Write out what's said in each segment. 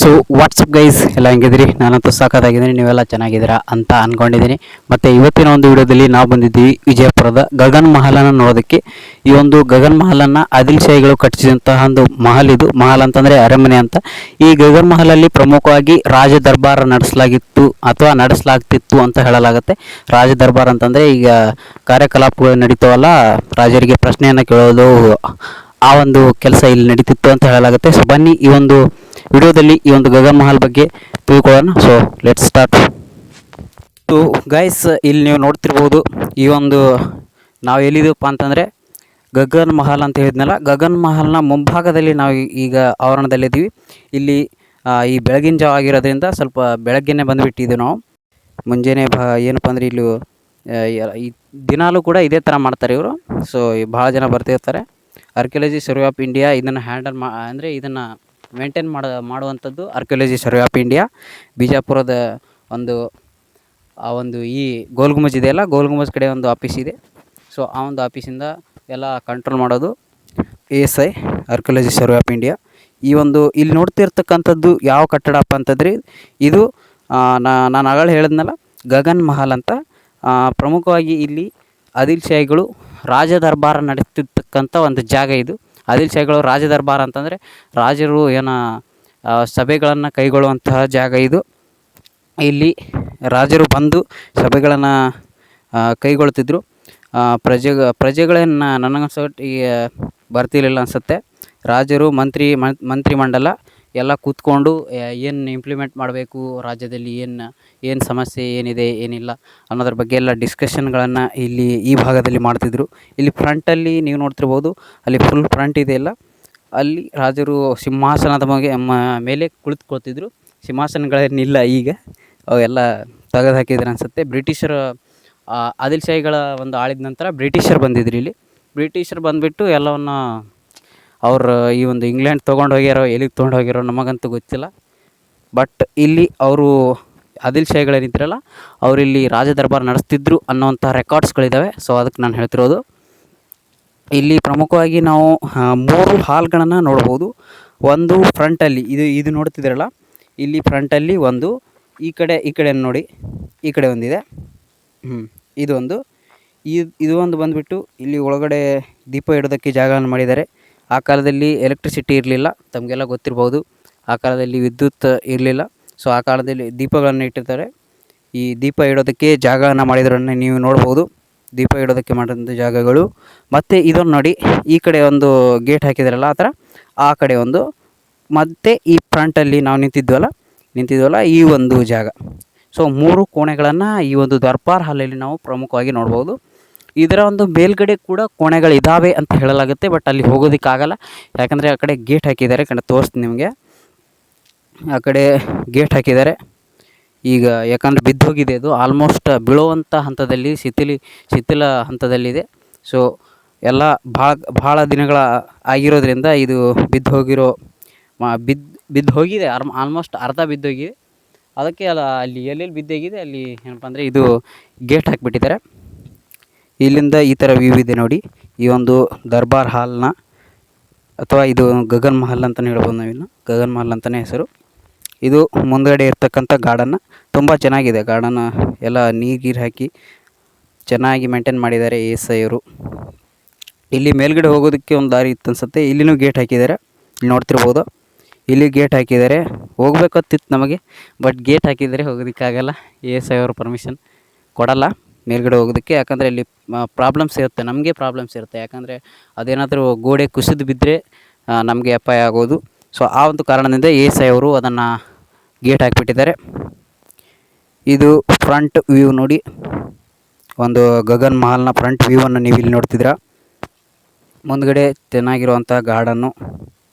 So WhatsApp guys ಎಲ್ಲ ಹೆಂಗಿದ್ರಿ? ನಾನಂತೂ ಸಾಕಾಗಿದ್ದೀನಿ, ನೀವೆಲ್ಲ ಚೆನ್ನಾಗಿದ್ದೀರಾ ಅಂತ ಅಂದ್ಕೊಂಡಿದ್ದೀನಿ. ಮತ್ತು ಇವತ್ತಿನ ಒಂದು ವಿಡಿಯೋದಲ್ಲಿ ನಾವು ಬಂದಿದ್ದೀವಿ ವಿಜಯಪುರದ ಗಗನ್ ಮಹಲನ್ನು ನೋಡೋದಕ್ಕೆ. ಈ ಒಂದು ಗಗನ್ ಮಹಲನ್ನು ಆದಿಲ್ ಶಾಹಿಗಳು ಕಟ್ಟಿಸಿದಂತಹ ಒಂದು ಮಹಲ್. ಇದು ಮಹಲ್ ಅಂತಂದರೆ ಅರಮನೆ ಅಂತ. ಈ ಗಗನ್ ಮಹಲಲ್ಲಿ ಪ್ರಮುಖವಾಗಿ ರಾಜ ದರ್ಬಾರ ನಡೆಸಲಾಗಿತ್ತು ಅಥವಾ ನಡೆಸಲಾಗ್ತಿತ್ತು ಅಂತ ಹೇಳಲಾಗುತ್ತೆ. ರಾಜ ದರ್ಬಾರ್ ಅಂತಂದರೆ ಈಗ ಕಾರ್ಯಕಲಾಪಗಳು ನಡೀತಾವಲ್ಲ, ರಾಜರಿಗೆ ಪ್ರಶ್ನೆಯನ್ನು ಕೇಳೋದು, ಆ ಒಂದು ಕೆಲಸ ಇಲ್ಲಿ ನಡೀತಿತ್ತು ಅಂತ ಹೇಳಲಾಗುತ್ತೆ. ಸೊ ಬನ್ನಿ ಈ ಒಂದು ವಿಡಿಯೋದಲ್ಲಿ ಈ ಒಂದು ಗಗನ್ ಮಹಲ್ ಬಗ್ಗೆ ತಿಳ್ಕೊಳ್ಳೋಣ. So let's start. So guys, ಇಲ್ಲಿ ನೀವು ನೋಡ್ತಿರ್ಬೋದು, ಈ ಒಂದು ನಾವು ಎಲ್ಲಿದ್ದೀವಪ್ಪ ಅಂತಂದರೆ ಗಗನ್ ಮಹಲ್ ಅಂತ ಹೇಳಿದ್ನಲ್ಲ, ಗಗನ್ ಮಹಲ್ನ ಮುಂಭಾಗದಲ್ಲಿ ನಾವು ಈಗ ಆವರಣದಲ್ಲಿದ್ದೀವಿ. ಇಲ್ಲಿ ಈ ಬೆಳಗಿನ ಜಾವ ಆಗಿರೋದ್ರಿಂದ ಸ್ವಲ್ಪ ಬೆಳಗ್ಗೆನೇ ಬಂದುಬಿಟ್ಟಿದ್ದೀವಿ ನಾವು. ಮುಂಜಾನೆ ಏನಪ್ಪ ಅಂದರೆ ಇಲ್ಲಿ ಈ ದಿನಾಲೂ ಕೂಡ ಇದೇ ಥರ ಮಾಡ್ತಾರೆ ಇವರು. ಸೊ ಭಾಳ ಜನ ಬರ್ತಿರ್ತಾರೆ. ಆರ್ಕಿಯಾಲಜಿ ಸರ್ವೆ ಆಫ್ ಇಂಡಿಯಾ ಇದನ್ನು ಹ್ಯಾಂಡಲ್ ಅಂದರೆ ಇದನ್ನು ಮೇಂಟೈನ್ ಮಾಡುವಂಥದ್ದು ಆರ್ಕಿಯಾಲಜಿ ಸರ್ವೆ ಆಫ್ ಇಂಡಿಯಾ. ಬಿಜಾಪುರದ ಒಂದು ಈ ಗೋಲ್ ಗುಂಬಜ್ ಇದೆಯಲ್ಲ, ಗೋಲ್ ಗುಂಬಜ್ ಕಡೆ ಒಂದು ಆಫೀಸ್ ಇದೆ. ಸೊ ಆ ಒಂದು ಆಫೀಸಿಂದ ಎಲ್ಲ ಕಂಟ್ರೋಲ್ ಮಾಡೋದು ASI, archaeology survey of India. ಈ ಒಂದು ಇಲ್ಲಿ ನೋಡ್ತಿರ್ತಕ್ಕಂಥದ್ದು ಯಾವ ಕಟ್ಟಡಪ್ಪ ಅಂತಂದರೆ ಇದು ನಾನು ಆಗಲೇ ಹೇಳಿದ್ನಲ್ಲ, ಗಗನ್ ಮಹಲ್ ಅಂತ. ಪ್ರಮುಖವಾಗಿ ಇಲ್ಲಿ ಆದಿಲ್ ಶಾಹಿಗಳು ರಾಜ ದರ್ಬಾರ ನಡೆಸ್ತಿರ್ತಕ್ಕಂಥ ಒಂದು ಜಾಗ ಇದು. ಆದಿಲ್ ಶಾಹಿಗಳು ರಾಜ ದರ್ಬಾರ ಅಂತಂದರೆ ರಾಜರು ಸಭೆಗಳನ್ನು ಕೈಗೊಳ್ಳುವಂತಹ ಜಾಗ ಇದು. ಇಲ್ಲಿ ರಾಜರು ಬಂದು ಸಭೆಗಳನ್ನು ಕೈಗೊಳ್ತಿದ್ರು. ಪ್ರಜೆಗಳನ್ನ ನನಗನ್ಸೋಟ್ಟಿಗೆ ಬರ್ತಿರ್ಲಿಲ್ಲ ಅನಿಸುತ್ತೆ. ರಾಜರು ಮಂತ್ರಿಮಂಡಲ ಎಲ್ಲ ಕೂತ್ಕೊಂಡು ಏನು ಇಂಪ್ಲಿಮೆಂಟ್ ಮಾಡಬೇಕು, ರಾಜ್ಯದಲ್ಲಿ ಏನು ಸಮಸ್ಯೆ ಏನಿದೆ ಏನಿಲ್ಲ ಅನ್ನೋದ್ರ ಬಗ್ಗೆ ಎಲ್ಲ ಡಿಸ್ಕಷನ್ಗಳನ್ನು ಇಲ್ಲಿ ಈ ಭಾಗದಲ್ಲಿ ಮಾಡ್ತಿದ್ರು. ಇಲ್ಲಿ ಫ್ರಂಟಲ್ಲಿ ನೀವು ನೋಡ್ತಿರ್ಬೋದು, ಅಲ್ಲಿ ಫುಲ್ ಫ್ರಂಟ್ ಇದೆಯಲ್ಲ, ಅಲ್ಲಿ ರಾಜರು ಸಿಂಹಾಸನದ ಮೇಲೆ ಕುಳಿತುಕೊಳ್ತಿದ್ರು. ಸಿಂಹಾಸನಗಳೇನಿಲ್ಲ ಈಗ, ಅವೆಲ್ಲ ತೆಗೆದು ಹಾಕಿದ್ರು ಅನಿಸುತ್ತೆ. ಬ್ರಿಟಿಷರು ಆದಿಲ್ ಶಾಹಿಗಳ ಒಂದು ಆಳಿದ ನಂತರ ಬ್ರಿಟಿಷರು ಬಂದಿದ್ರು ಇಲ್ಲಿ. ಬ್ರಿಟಿಷರು ಬಂದುಬಿಟ್ಟು ಎಲ್ಲವನ್ನು ಅವ್ರು ಈ ಒಂದು ಇಂಗ್ಲೆಂಡ್ ತೊಗೊಂಡು ಹೋಗ್ಯಾರೋ, ಎಲ್ಲಿಗೆ ತೊಗೊಂಡು ಹೋಗ್ಯಾರೋ ನಮಗಂತೂ ಗೊತ್ತಿಲ್ಲ. ಬಟ್ ಇಲ್ಲಿ ಅವರು ಆದಿಲ್ ಶಾಹಿಗಳೇನಿದ್ರಲ್ಲ, ಅವರಿಲ್ಲಿ ರಾಜ ದರ್ಬಾರ್ ನಡೆಸ್ತಿದ್ರು ಅನ್ನೋವಂಥ ರೆಕಾರ್ಡ್ಸ್ಗಳಿದ್ದಾವೆ. ಸೊ ಅದಕ್ಕೆ ನಾನು ಹೇಳ್ತಿರೋದು. ಇಲ್ಲಿ ಪ್ರಮುಖವಾಗಿ ನಾವು 3 ಹಾಲ್ಗಳನ್ನು ನೋಡ್ಬೋದು. ಒಂದು ಫ್ರಂಟಲ್ಲಿ ಇದು ನೋಡ್ತಿದ್ದೀರಲ್ಲ, ಇಲ್ಲಿ ಫ್ರಂಟಲ್ಲಿ ಒಂದು, ಈ ಕಡೆ ನೋಡಿ, ಈ ಕಡೆ ಒಂದಿದೆ. ಇದು ಒಂದು ಬಂದುಬಿಟ್ಟು ಇಲ್ಲಿ ಒಳಗಡೆ ದೀಪ ಇಡೋದಕ್ಕೆ ಜಾಗವನ್ನು ಮಾಡಿದ್ದಾರೆ. ಆ ಕಾಲದಲ್ಲಿ ಎಲೆಕ್ಟ್ರಿಸಿಟಿ ಇರಲಿಲ್ಲ, ತಮಗೆಲ್ಲ ಗೊತ್ತಿರ್ಬೋದು. ಆ ಕಾಲದಲ್ಲಿ ವಿದ್ಯುತ್ ಇರಲಿಲ್ಲ. ಸೊ ಆ ಕಾಲದಲ್ಲಿ ದೀಪಗಳನ್ನು ಇಟ್ಟಿರ್ತಾರೆ. ಈ ದೀಪ ಇಡೋದಕ್ಕೆ ಜಾಗವನ್ನು ಮಾಡಿದ್ರನ್ನು ನೀವು ನೋಡ್ಬೋದು, ದೀಪ ಇಡೋದಕ್ಕೆ ಮಾಡಿದಂಥ ಜಾಗಗಳು. ಮತ್ತು ಇದನ್ನು ನೋಡಿ, ಈ ಕಡೆ ಒಂದು ಗೇಟ್ ಹಾಕಿದಾರಲ್ಲ ಆ ಥರ, ಆ ಕಡೆ ಒಂದು, ಮತ್ತು ಈ ಫ್ರಂಟಲ್ಲಿ ನಾವು ನಿಂತಿದ್ವಲ್ಲ ಈ ಒಂದು ಜಾಗ. ಸೊ 3 ಕೋಣೆಗಳನ್ನು ಈ ಒಂದು ದರ್ಬಾರ್ ಹಾಲಲ್ಲಿ ನಾವು ಪ್ರಮುಖವಾಗಿ ನೋಡ್ಬೋದು. ಇದರ ಒಂದು ಮೇಲ್ಗಡೆ ಕೂಡ ಕೋಣೆಗಳಿದ್ದಾವೆ ಅಂತ ಹೇಳಲಾಗುತ್ತೆ. ಬಟ್ ಅಲ್ಲಿ ಹೋಗೋದಕ್ಕಾಗಲ್ಲ, ಯಾಕಂದರೆ ಆ ಕಡೆ ಗೇಟ್ ಹಾಕಿದ್ದಾರೆ. ತೋರಿಸ್ತೀನಿ ನಿಮಗೆ. ಆ ಕಡೆ ಗೇಟ್ ಹಾಕಿದ್ದಾರೆ ಈಗ, ಯಾಕಂದರೆ ಬಿದ್ದೋಗಿದೆ. ಅದು ಆಲ್ಮೋಸ್ಟ್ ಬೀಳುವಂಥ ಹಂತದಲ್ಲಿ, ಶಿಥಿಲ ಹಂತದಲ್ಲಿದೆ. ಸೊ ಎಲ್ಲ ಭಾಳ ದಿನಗಳ ಆಗಿರೋದ್ರಿಂದ ಇದು ಬಿದ್ದು ಹೋಗಿದೆ. ಆಲ್ಮೋಸ್ಟ್ ಅರ್ಧ ಬಿದ್ದೋಗಿದೆ. ಅದಕ್ಕೆ ಅಲ್ಲಿ ಎಲ್ಲೆಲ್ಲಿ ಬಿದ್ದೋಗಿದೆ ಅಲ್ಲಿ ಏನಪ್ಪ ಅಂದರೆ ಇದು ಗೇಟ್ ಹಾಕಿಬಿಟ್ಟಿದ್ದಾರೆ. ಇಲ್ಲಿಂದ ಈ ಥರ ವ್ಯೂ ಇದೆ ನೋಡಿ, ಈ ಒಂದು ದರ್ಬಾರ್ ಹಾಲ್ನ, ಅಥವಾ ಇದು ಗಗನ್ ಮಹಲ್ ಅಂತಲೇ ಹೇಳ್ಬೋದು. ನಾವಿನ್ನು ಗಗನ್ ಮಹಲ್ ಅಂತಲೇ ಹೆಸರು. ಇದು ಮುಂದುಗಡೆ ಇರ್ತಕ್ಕಂಥ ಗಾರ್ಡನ್ನು ತುಂಬ ಚೆನ್ನಾಗಿದೆ. ಗಾರ್ಡನ್ ಎಲ್ಲ ನೀರು ಹಾಕಿ ಚೆನ್ನಾಗಿ ಮೇಂಟೈನ್ ಮಾಡಿದ್ದಾರೆ ASI ಅವರು. ಇಲ್ಲಿ ಮೇಲ್ಗಡೆ ಹೋಗೋದಕ್ಕೆ ಒಂದು ದಾರಿ ಇತ್ತು ಅನಿಸುತ್ತೆ. ಇಲ್ಲಿನೂ ಗೇಟ್ ಹಾಕಿದ್ದಾರೆ, ಇಲ್ಲಿ ನೋಡ್ತಿರ್ಬೋದು. ಇಲ್ಲಿ ಗೇಟ್ ಹಾಕಿದ್ದಾರೆ, ಹೋಗ್ಬೇಕತ್ತಿತ್ತು ನಮಗೆ. ಬಟ್ ಗೇಟ್ ಹಾಕಿದರೆ ಹೋಗೋದಕ್ಕಾಗಲ್ಲ, ASI ಅವರು ಪರ್ಮಿಷನ್ ಕೊಡಲ್ಲ ಮೇಲ್ಗಡೆ ಹೋಗೋದಕ್ಕೆ. ಯಾಕಂದರೆ ಇಲ್ಲಿ ಪ್ರಾಬ್ಲಮ್ಸ್ ಇರುತ್ತೆ, ನಮಗೆ ಪ್ರಾಬ್ಲಮ್ಸ್ ಇರುತ್ತೆ. ಯಾಕಂದರೆ ಅದೇನಾದರೂ ಗೋಡೆ ಕುಸಿದು ಬಿದ್ದರೆ ನಮಗೆ ಅಪಾಯ ಆಗೋದು. ಸೊ ಆ ಒಂದು ಕಾರಣದಿಂದ ASI ಅವರು ಅದನ್ನು ಗೇಟ್ ಹಾಕಿಬಿಟ್ಟಿದ್ದಾರೆ. ಇದು ಫ್ರಂಟ್ ವ್ಯೂ ನೋಡಿ, ಒಂದು ಗಗನ್ ಮಹಲ್ನ ಫ್ರಂಟ್ ವ್ಯೂವನ್ನು ನೀವು ಇಲ್ಲಿ ನೋಡ್ತಿದ್ದೀರಾ. ಮುಂದುಗಡೆ ಚೆನ್ನಾಗಿರುವಂಥ ಗಾರ್ಡನ್ನು,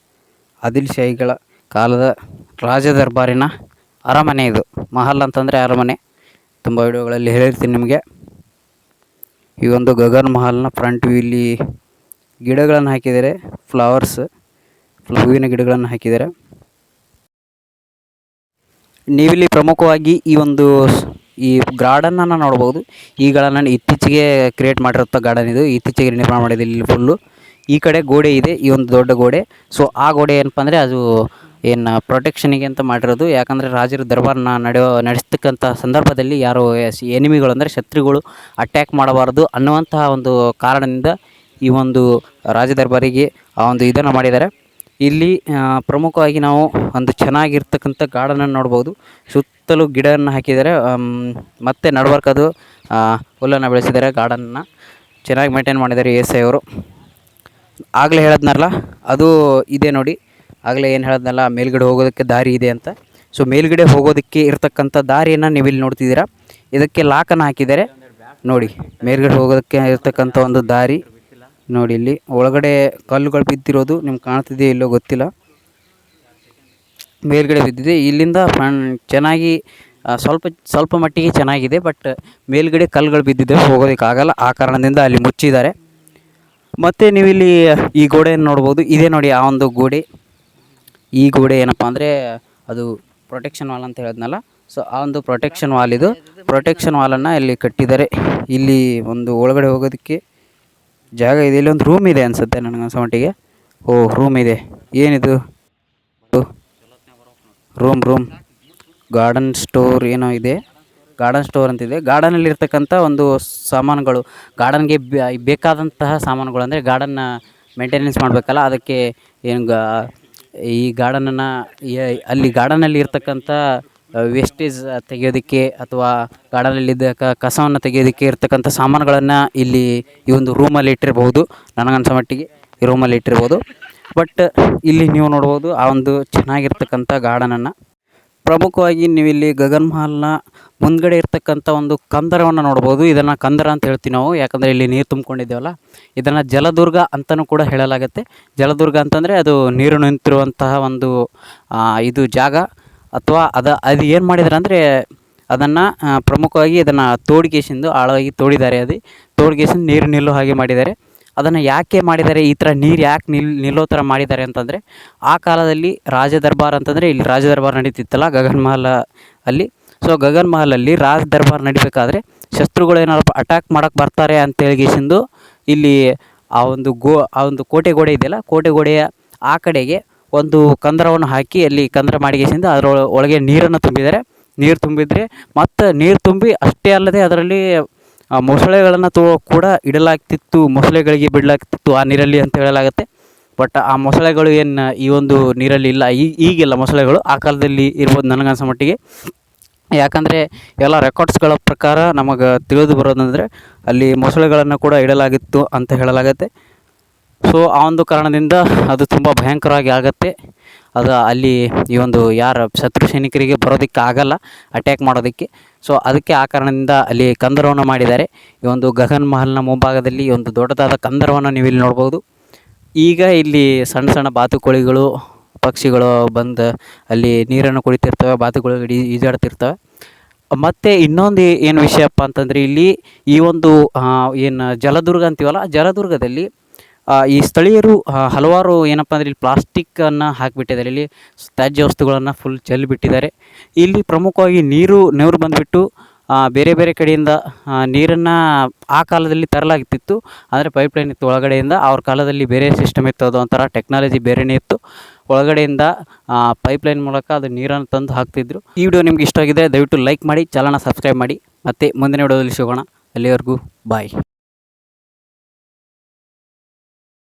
ಆದಿಲ್ ಶಾಹಿಗಳ ಕಾಲದ ರಾಜ ದರ್ಬಾರಿನ ಅರಮನೆ. ಇದು ಮಹಲ್ ಅಂತಂದರೆ ಅರಮನೆ. ತುಂಬ ವಿಡಿಯೋಗಳಲ್ಲಿ ಹೇಳಿರ್ತೀನಿ ನಿಮಗೆ. ಈ ಒಂದು ಗಗನ್ ಮಹಲ್ನ ಫ್ರಂಟ್ ವ್ಯೂ, ಇಲ್ಲಿ ಗಿಡಗಳನ್ನು ಹಾಕಿದ್ದಾರೆ, ಹೂವಿನ ಗಿಡಗಳನ್ನು ಹಾಕಿದ್ದಾರೆ. ನೀವಿಲ್ಲಿ ಪ್ರಮುಖವಾಗಿ ಈ ಗಾರ್ಡನನ್ನು ನೋಡ್ಬೋದು. ಈ ಗಾರ್ಡನ್ ಇತ್ತೀಚೆಗೆ ಕ್ರಿಯೇಟ್ ಮಾಡಿರುವಂಥ ಗಾರ್ಡನ್ ಇದು, ಇತ್ತೀಚೆಗೆ ನಿರ್ಮಾಣ ಮಾಡಿದೆ. ಇಲ್ಲಿ ಫುಲ್ಲು ಈ ಕಡೆ ಗೋಡೆ ಇದೆ, ಈ ಒಂದು ದೊಡ್ಡ ಗೋಡೆ. ಸೊ ಆ ಗೋಡೆ ಏನಪ್ಪ ಅಂದರೆ ಅದು ಏನು ಪ್ರೊಟೆಕ್ಷನಿಗೆ ಅಂತ ಮಾಡಿರೋದು. ಯಾಕಂದರೆ ರಾಜರ ದರ್ಬಾರನ್ನ ನಡೆಸ್ತಕ್ಕಂಥ ಸಂದರ್ಭದಲ್ಲಿ ಯಾರು ಎನಿಮಿಗಳು ಅಂದರೆ ಶತ್ರುಗಳು ಅಟ್ಯಾಕ್ ಮಾಡಬಾರ್ದು ಅನ್ನುವಂತಹ ಒಂದು ಕಾರಣದಿಂದ ಈ ಒಂದು ರಾಜ ದರ್ಬಾರಿಗೆ ಆ ಒಂದು ಇದನ್ನು ಮಾಡಿದ್ದಾರೆ. ಇಲ್ಲಿ ಪ್ರಮುಖವಾಗಿ ನಾವು ಒಂದು ಚೆನ್ನಾಗಿರ್ತಕ್ಕಂಥ ಗಾರ್ಡನನ್ನು ನೋಡ್ಬೋದು. ಸುತ್ತಲೂ ಗಿಡವನ್ನು ಹಾಕಿದ್ದಾರೆ, ಮತ್ತು ನಡ್ಬರ್ಕದು ಹುಲ್ಲನ್ನು ಬೆಳೆಸಿದ್ದಾರೆ. ಗಾರ್ಡನ್ನ ಚೆನ್ನಾಗಿ ಮೇಂಟೈನ್ ಮಾಡಿದ್ದಾರೆ ಎಸ್ ಐ ಅವರು. ಆಗಲೇ ಹೇಳಿದ್ನಲ್ಲ ಅದು ಇದೆ ನೋಡಿ, ಆಗಲೇ ಏನು ಹೇಳಿದ್ನಲ್ಲ ಮೇಲ್ಗಡೆ ಹೋಗೋದಕ್ಕೆ ದಾರಿ ಇದೆ ಅಂತ. ಸೊ ಮೇಲ್ಗಡೆ ಹೋಗೋದಕ್ಕೆ ಇರ್ತಕ್ಕಂಥ ದಾರಿಯನ್ನು ನೀವಿಲ್ಲಿ ನೋಡ್ತಿದ್ದೀರಾ. ಇದಕ್ಕೆ ಲಾಕನ್ನು ಹಾಕಿದ್ದಾರೆ ನೋಡಿ. ಮೇಲ್ಗಡೆ ಹೋಗೋದಕ್ಕೆ ಇರ್ತಕ್ಕಂಥ ಒಂದು ದಾರಿ ನೋಡಿ. ಇಲ್ಲಿ ಒಳಗಡೆ ಕಲ್ಲುಗಳು ಬಿದ್ದಿರೋದು ನಿಮ್ಗೆ ಕಾಣ್ತಿದೆಯೋ ಇಲ್ಲೋ ಗೊತ್ತಿಲ್ಲ, ಮೇಲ್ಗಡೆ ಬಿದ್ದಿದೆ. ಇಲ್ಲಿಂದ ಚೆನ್ನಾಗಿ ಸ್ವಲ್ಪ ಮಟ್ಟಿಗೆ ಚೆನ್ನಾಗಿದೆ, ಬಟ್ ಮೇಲ್ಗಡೆ ಕಲ್ಲುಗಳು ಬಿದ್ದಿದೆ, ಹೋಗೋದಕ್ಕಾಗಲ್ಲ. ಆ ಕಾರಣದಿಂದ ಅಲ್ಲಿ ಮುಚ್ಚಿದ್ದಾರೆ. ಮತ್ತು ನೀವಿಲ್ಲಿ ಈ ಗೋಡೆಯನ್ನು ನೋಡ್ಬೋದು. ಇದೇ ನೋಡಿ ಆ ಒಂದು ಗೋಡೆ. ಈ ಗೋಡೆ ಏನಪ್ಪ ಅಂದರೆ ಅದು ಪ್ರೊಟೆಕ್ಷನ್ ವಾಲ್ ಅಂತ ಹೇಳಿದ್ನಲ್ಲ. ಸೊ ಆ ಒಂದು ಪ್ರೊಟೆಕ್ಷನ್ ವಾಲ್ ಇದು. ಪ್ರೊಟೆಕ್ಷನ್ ವಾಲನ್ನು ಇಲ್ಲಿ ಕಟ್ಟಿದ್ದಾರೆ. ಇಲ್ಲಿ ಒಂದು ಒಳಗಡೆ ಹೋಗೋದಕ್ಕೆ ಜಾಗ ಇದೆ. ಇಲ್ಲಿ ಒಂದು ರೂಮ್ ಇದೆ ಅನಿಸುತ್ತೆ ನನಗೆ ಅನ್ಸೋ ಮಟ್ಟಿಗೆ. ರೂಮ್ ಇದೆ. ಏನಿದು ರೂಮ್ ಗಾರ್ಡನ್ ಸ್ಟೋರ್ ಏನೋ ಇದೆ. ಗಾರ್ಡನ್ ಸ್ಟೋರ್ ಅಂತಿದೆ. ಗಾರ್ಡನಲ್ಲಿ ಇರ್ತಕ್ಕಂಥ ಒಂದು ಸಾಮಾನುಗಳು, ಗಾರ್ಡನ್ಗೆ ಬೇಕಾದಂತಹ ಸಾಮಾನುಗಳು ಅಂದರೆ ಗಾರ್ಡನ್ನ ಮೇಂಟೆನೆನ್ಸ್ ಮಾಡಬೇಕಲ್ಲ, ಅದಕ್ಕೆ ಏನು ಈ ಗಾರ್ಡನನ್ನು ಅಲ್ಲಿ ಗಾರ್ಡನಲ್ಲಿ ಇರ್ತಕ್ಕಂಥ ವೇಸ್ಟೇಜ್ ತೆಗೆಯೋದಕ್ಕೆ ಅಥವಾ ಗಾರ್ಡನಲ್ಲಿದ್ದ ಕಸವನ್ನು ತೆಗೆಯೋದಕ್ಕೆ ಇರ್ತಕ್ಕಂಥ ಸಾಮಾನುಗಳನ್ನು ಇಲ್ಲಿ ಈ ಒಂದು ರೂಮಲ್ಲಿ ಇಟ್ಟಿರ್ಬೋದು. ನನಗನ್ಸೋ ಮಟ್ಟಿಗೆ ಈ ರೂಮಲ್ಲಿ ಇಟ್ಟಿರ್ಬೋದು. ಬಟ್ ಇಲ್ಲಿ ನೀವು ನೋಡ್ಬೋದು ಆ ಒಂದು ಚೆನ್ನಾಗಿರ್ತಕ್ಕಂಥ ಗಾರ್ಡನನ್ನು. ಪ್ರಮುಖವಾಗಿ ನೀವಿಲ್ಲಿ ಗಗನ್ ಮಹಲ್ನ ಮುಂದ್ಗಡೆ ಇರ್ತಕ್ಕಂಥ ಒಂದು ಕಂದರವನ್ನು ನೋಡ್ಬೋದು. ಇದನ್ನು ಕಂದರ ಅಂತ ಹೇಳ್ತೀವಿ ನಾವು, ಯಾಕಂದರೆ ಇಲ್ಲಿ ನೀರು ತುಂಬಿಕೊಂಡಿದ್ದೇವಲ್ಲ. ಇದನ್ನು ಜಲದುರ್ಗ ಅಂತಲೂ ಕೂಡ ಹೇಳಲಾಗುತ್ತೆ. ಜಲದುರ್ಗ ಅಂತಂದರೆ ಅದು ನೀರು ನಿಂತಿರುವಂತಹ ಒಂದು ಇದು ಜಾಗ. ಅಥವಾ ಅದು ಏನು ಮಾಡಿದ್ದಾರೆ ಅಂದರೆ ಅದನ್ನು ಪ್ರಮುಖವಾಗಿ ಇದನ್ನು ತೋಡಿಗೆಸಿಂದು ಆಳವಾಗಿ ತೋಡಿದ್ದಾರೆ. ತೋಡಿಗೆಸಿಂದು ನೀರು ನಿಲ್ಲೋ ಹಾಗೆ ಮಾಡಿದ್ದಾರೆ. ಅದನ್ನು ಯಾಕೆ ಮಾಡಿದ್ದಾರೆ, ಈ ಥರ ನೀರು ಯಾಕೆ ನಿಲ್ಲೋ ಥರ ಮಾಡಿದ್ದಾರೆ ಅಂತಂದರೆ, ಆ ಕಾಲದಲ್ಲಿ ರಾಜ ದರ್ಬಾರ್ ಅಂತಂದರೆ ಇಲ್ಲಿ ರಾಜ ದರ್ಬಾರ್ ನಡೀತಿತ್ತಲ್ಲ ಗಗನ್ ಮಹಲ್ ಅಲ್ಲಿ. ಸೊ ಗಗನ್ ಮಹಲಲ್ಲಿ ರಾಜ ದರ್ಬಾರ್ ನಡಿಬೇಕಾದ್ರೆ ಶತ್ರುಗಳು ಏನಾರಪ್ಪ ಅಟ್ಯಾಕ್ ಮಾಡೋಕ್ಕೆ ಬರ್ತಾರೆ ಅಂತೇಳಿಗೆಸಿಂದು ಇಲ್ಲಿ ಆ ಒಂದು ಕೋಟೆ ಗೋಡೆ ಇದೆಯಲ್ಲ, ಕೋಟೆ ಗೋಡೆಯ ಆ ಕಡೆಗೆ ಒಂದು ಕಂದರವನ್ನು ಹಾಕಿ ಅಲ್ಲಿ ಕಂದರ ಮಾಡಿಗೆಸಿಂದ ಅದರ ಒಳಗೆ ನೀರನ್ನು ತುಂಬಿದ್ದಾರೆ. ನೀರು ತುಂಬಿದರೆ ಮತ್ತು ನೀರು ತುಂಬಿ ಅಷ್ಟೇ ಅಲ್ಲದೆ ಅದರಲ್ಲಿ ಮೊಸಳೆಗಳನ್ನು ಕೂಡ ಇಡಲಾಗ್ತಿತ್ತು, ಮೊಸಳೆಗಳಿಗೆ ಬಿಡಲಾಗ್ತಿತ್ತು ಆ ನೀರಲ್ಲಿ ಅಂತ ಹೇಳಲಾಗುತ್ತೆ. ಬಟ್ ಆ ಮೊಸಳೆಗಳು ಏನು ಈ ಒಂದು ನೀರಲ್ಲಿ ಇಲ್ಲ, ಈಗಿಲ್ಲ ಮೊಸಳೆಗಳು. ಆ ಕಾಲದಲ್ಲಿ ಇರ್ಬೋದು ನನಗನ್ಸೋ ಮಟ್ಟಿಗೆ. ಯಾಕಂದರೆ ಎಲ್ಲ ರೆಕಾರ್ಡ್ಸ್ಗಳ ಪ್ರಕಾರ ನಮಗೆ ತಿಳಿದು ಬರೋದಂದರೆ ಅಲ್ಲಿ ಮೊಸಳೆಗಳನ್ನು ಕೂಡ ಇಡಲಾಗಿತ್ತು ಅಂತ ಹೇಳಲಾಗುತ್ತೆ. ಸೊ ಆ ಒಂದು ಕಾರಣದಿಂದ ಅದು ತುಂಬ ಭಯಂಕರವಾಗಿ ಆಗುತ್ತೆ. ಅದು ಅಲ್ಲಿ ಈ ಒಂದು ಯಾರು ಶತ್ರು ಸೈನಿಕರಿಗೆ ಬರೋದಕ್ಕೆ ಆಗಲ್ಲ ಅಟ್ಯಾಕ್ ಮಾಡೋದಕ್ಕೆ. ಸೊ ಅದಕ್ಕೆ ಆ ಕಾರಣದಿಂದ ಅಲ್ಲಿ ಕಂದರವನ್ನು ಮಾಡಿದ್ದಾರೆ. ಈ ಒಂದು ಗಗನ್ ಮಹಲ್ನ ಮುಂಭಾಗದಲ್ಲಿ ಒಂದು ದೊಡ್ಡದಾದ ಕಂದರವನ್ನು ನೀವು ಇಲ್ಲಿ ನೋಡ್ಬೋದು. ಈಗ ಇಲ್ಲಿ ಸಣ್ಣ ಸಣ್ಣ ಬಾತುಕೋಳಿಗಳು, ಪಕ್ಷಿಗಳು ಬಂದು ಅಲ್ಲಿ ನೀರನ್ನು ಕುಡಿತಿರ್ತವೆ, ಬಾತುಕೋಳಿಗಳು ಈಜಾಡ್ತಿರ್ತವೆ. ಮತ್ತು ಇನ್ನೊಂದು ಏನು ವಿಷಯಪ್ಪ ಅಂತಂದರೆ ಇಲ್ಲಿ ಈ ಒಂದು ಏನು ಜಲದುರ್ಗ ಅಂತೀವಲ್ಲ, ಜಲದುರ್ಗದಲ್ಲಿ ಈ ಸ್ಥಳೀಯರು ಹಲವಾರು ಏನಪ್ಪ ಅಂದರೆ ಇಲ್ಲಿ ಪ್ಲಾಸ್ಟಿಕ್ಕನ್ನು ಹಾಕಿಬಿಟ್ಟಿದ್ದಾರೆ. ಇಲ್ಲಿ ತ್ಯಾಜ್ಯ ವಸ್ತುಗಳನ್ನು ಫುಲ್ ಚೆಲ್ಲಿಬಿಟ್ಟಿದ್ದಾರೆ. ಇಲ್ಲಿ ಪ್ರಮುಖವಾಗಿ ನೀರು ಬಂದುಬಿಟ್ಟು ಬೇರೆ ಬೇರೆ ಕಡೆಯಿಂದ ನೀರನ್ನು ಆ ಕಾಲದಲ್ಲಿ ತರಲಾಗ್ತಿತ್ತು. ಅಂದರೆ ಪೈಪ್ಲೈನ್ ಇತ್ತು ಒಳಗಡೆಯಿಂದ. ಅವ್ರ ಕಾಲದಲ್ಲಿ ಬೇರೆ ಸಿಸ್ಟಮ್ ಇತ್ತು, ಅದು ಒಂಥರ ಟೆಕ್ನಾಲಜಿ ಬೇರೆಯೇ ಇತ್ತು. ಒಳಗಡೆಯಿಂದ ಪೈಪ್ಲೈನ್ ಮೂಲಕ ಅದು ನೀರನ್ನು ತಂದು ಹಾಕ್ತಿದ್ರು. ಈ ವಿಡಿಯೋ ನಿಮ್ಗೆ ಇಷ್ಟ ಆಗಿದೆ ದಯವಿಟ್ಟು ಲೈಕ್ ಮಾಡಿ, ಚಾನಲ್ನ ಸಬ್ಸ್ಕ್ರೈಬ್ ಮಾಡಿ. ಮತ್ತು ಮುಂದಿನ ವಿಡಿಯೋದಲ್ಲಿ ಸಿಗೋಣ. ಅಲ್ಲಿವರೆಗೂ ಬಾಯ್.